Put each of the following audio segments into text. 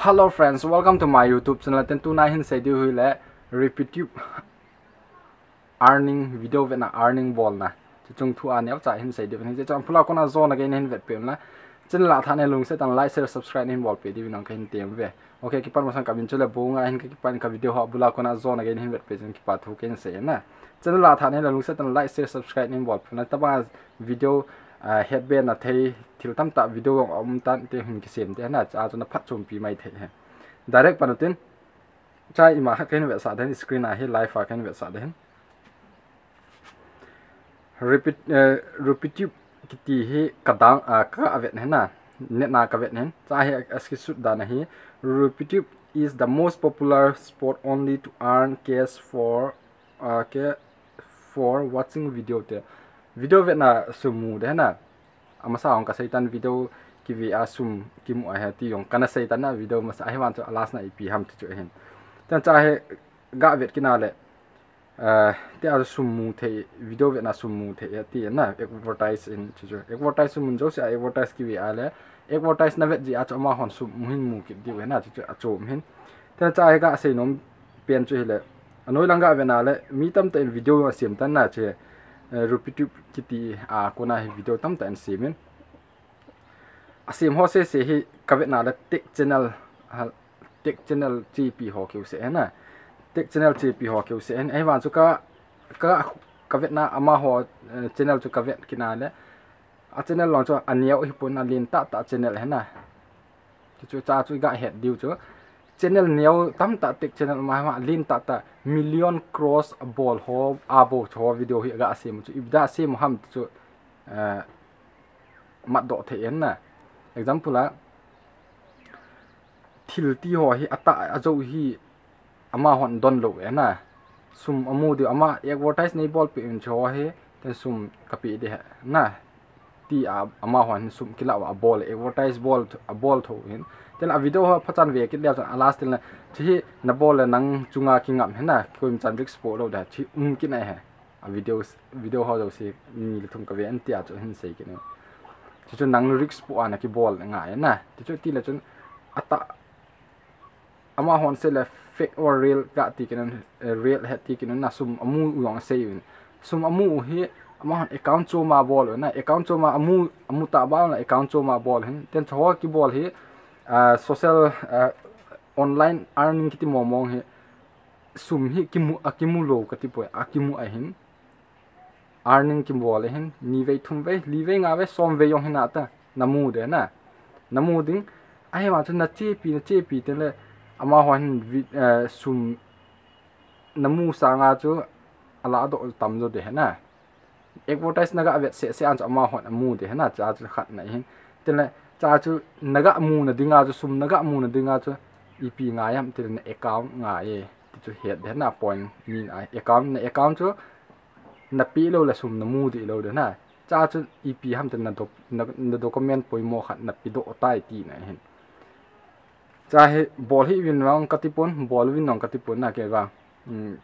Hello friends, welcome to my YouTube channel. Ten tu na hin say du le rupeetub earning video ve na earning ball na. Chung thu an yaw cha hin say du hin je chang phula kona zone again hin vet pem la. Channel la thane lung se tang like share subscribe hin ball pe di nang hin tem ve. Okay ki pan masang kabin chule bunga hin ki pan ka video ha bula kona zone again hin vet pe jin ki pa thu ken se na. Channel la thane lung se tang like share subscribe hin ball na taba video headband na thei thil tam ta video om tan te hun ki sem te na cha chona phat chom pi mai the he direct panutin chai ima ha ken ve sa den screen a he live a ken ve sa den rupeetub kiti he kadang ka avet na net na ka vet nen cha he aski sut da na he rupeetub is the most popular spot only to earn cash for watching video te video vet na sumu de na amasa ong ka saitan video ki vi asum ki mu a ti yong kana saitan na video mas a hewan to alas na ip ham tu hen tan cha he ga vet kina le te ar sumu the video vet na sumu the ti na advertise in chu advertise sumun jo se advertise ki vi ale advertise na vet ji a choma hon sum hin mu ki di na chu a chom hin tan cha he ga sei nom pen chu le anoi langa ve na le mi tam te video sim tan na che rupeetub kiti kona hi video tam tan simin asim ho se hi kavet na la tech channel gp ho kyu se na tech channel gp ho kyu se en ai wan chu ka kavet na ama ho channel chu kavet kina le a channel long chu aniao hi pon na lin ta channel he na chu cha chu ga head diu chu channel niao tam ta tech channel ma lin ta million cross ball ho abo cho video hi ga sim chu ibda sim ham chu mat do the en na example la thil ti ho hi ata ajo hi ama hon don lo na sum amu de ama advertise nei ball pe in cho he ten sum kapi de na ti ama hon sum kila wa ball advertise ball tho hin ten a video ha phachan ve ki leo last tin la chi na ball nang chunga ki ngam hena koim chan rik sport lo da chi ki na he a video ha do se ni le thum ka ve an tia cho hin sei ki ne chu nang rik sport na ki ball nga na chu ti la chun ata ama hon se la fake or real ga ti ken real het ti ken na sum amu yong sei sum amu hi ama hon account cho ma ball na account cho ma amu ta ba na account cho ma ball hin ten tho ki ball hi social online earning kiti momong he sum hi akimu lo kati poi akimu a hin earning ki bol hin ni ve thum ve li ve nga ve som ve yong hina ta namu de na namu ding ai ma chu na che pi te le ama hon sum namu sa nga chu ala do tam do de na advertise na ga vet se an ama hon amu de na cha chu khat na hin te le cha chu naga mu na dinga chu sum naga mu na dinga chu ep nga yam til na account nga ye ti chu head de na point ni account chu na pi lo la sum na mu di lo de na cha chu ep ham te na document poi mo khat na pi do tai ti na hin cha he bol hi win wang katipon bol win nong katipon na ke wa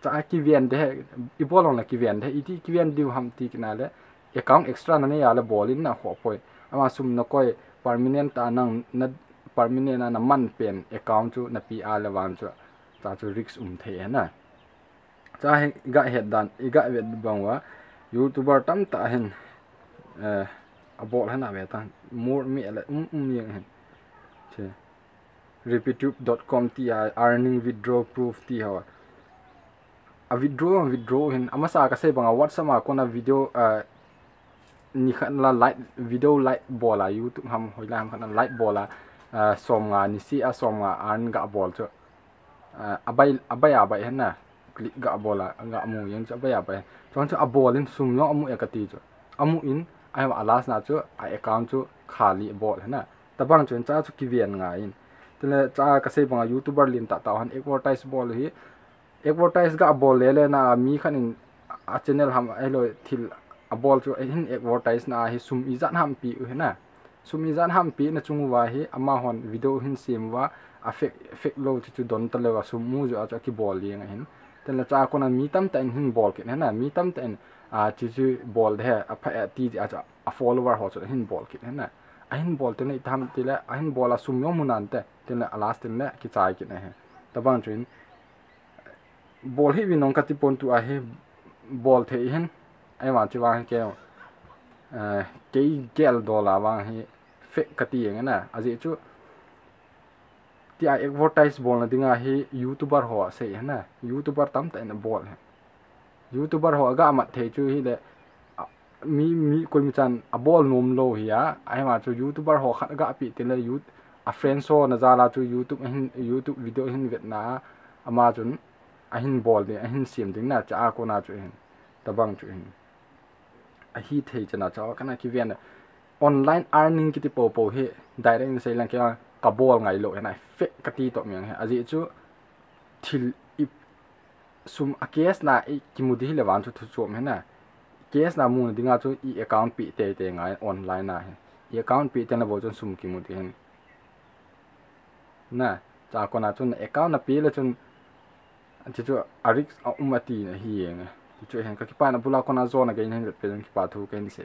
cha ki vien de i bol on la ki vien de i ti ki vien diu ham ti kina le account extra na ne ya la bol in na ho poi ama sum na koi permanent anang na permanent na man pen account chu na pi ala wan chu cha chu risk the na cha he ga head dan i ga vet bangwa youtuber tam ta hen abol hana ve ta more me la yeng hen che rupeetub.com ti earning withdraw proof ti ha a withdraw hen amasa ka se banga whatsapp ma kona video ni khan la light video light bola youtube ham hoila ham khan light bola som nga ni si a som nga an ga bol cho abai hen na click ga bola nga mu yang cha abai chon cho a bolin sum yo amu ekati cho amu in ai wa alas na cho a account cho khali bol na tabang chon cha chu ki vian nga in tele cha ka se bang youtuber lin ta han advertise bol hi advertise ga bol le na mi khan in a channel ham ai lo thil a bol chu hin advertise na hi sum izan ham pi u na sum izan ham pi na chung wa hi ama hon video hin sim wa a fake lo chu don ta le wa sum mu jo a ki bol li nga hin ten la cha ko na mi tam ta hin bol ke na mi tam ta chu bol de a pha ti a follower ho chu hin bol ke na ahin ball te nei tham ti le ahin ball a sum yom munan te tin le last tin le ki chai ki ne he tabang trin ball hi winong kati pon tu a he ball the hen ai ma chi wa ke ke gel dollar wa he fake kati eng na aji chu ti a advertise ball na dinga he youtuber ho se na youtuber tam ta na ball he youtuber ho ga ma the chu hi le mi ko mi chan a ball nom lo hi ya ai ma chu youtuber ho khat ga pi te le youth a friend so na za la chu youtube video hin vet na ama chun a hin ball de a hin sim ding na cha ko na chu hin tabang chu hin a hi thei chana cha kana ki ven online earning ki ti po he direct in sei lang ka ball ngai lo na fe ka ti to myang he aji chu thil ip sum a case na i kimudi hi le wan chu thu chom he na case na mu dinga chu i account pi te ngai online na he i account pi te na bo chun sum kimudi hen na cha ko na chun account na pi le chun chu arik umati na hi eng chu hen ka ki pa na bula ko na zona ge hin pe ki pa thu ke ni se